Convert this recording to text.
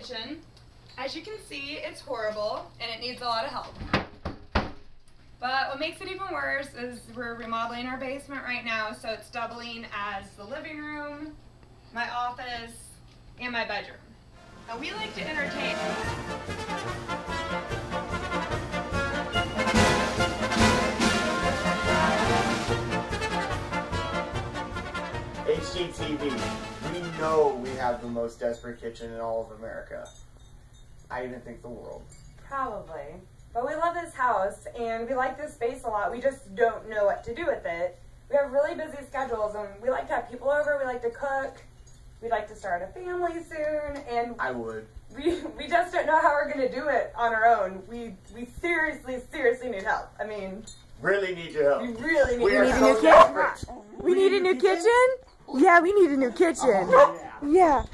kitchen. As you can see, it's horrible and it needs a lot of help. But what makes it even worse is we're remodeling our basement right now, so it's doubling as the living room, my office, and my bedroom. Now we like to entertain. HGTV, we know we have the most desperate kitchen in all of America. I even think the world. Probably. But we love this house and we like this space a lot. We just don't know what to do with it. We have really busy schedules and we like to have people over, we like to cook, we'd like to start a family soon, and I would. We just don't know how we're gonna do it on our own. We seriously need help. I mean, really need your help. We really need We are your so help. desperate. We need a new kitchen? Yeah, we need a new kitchen. Yeah.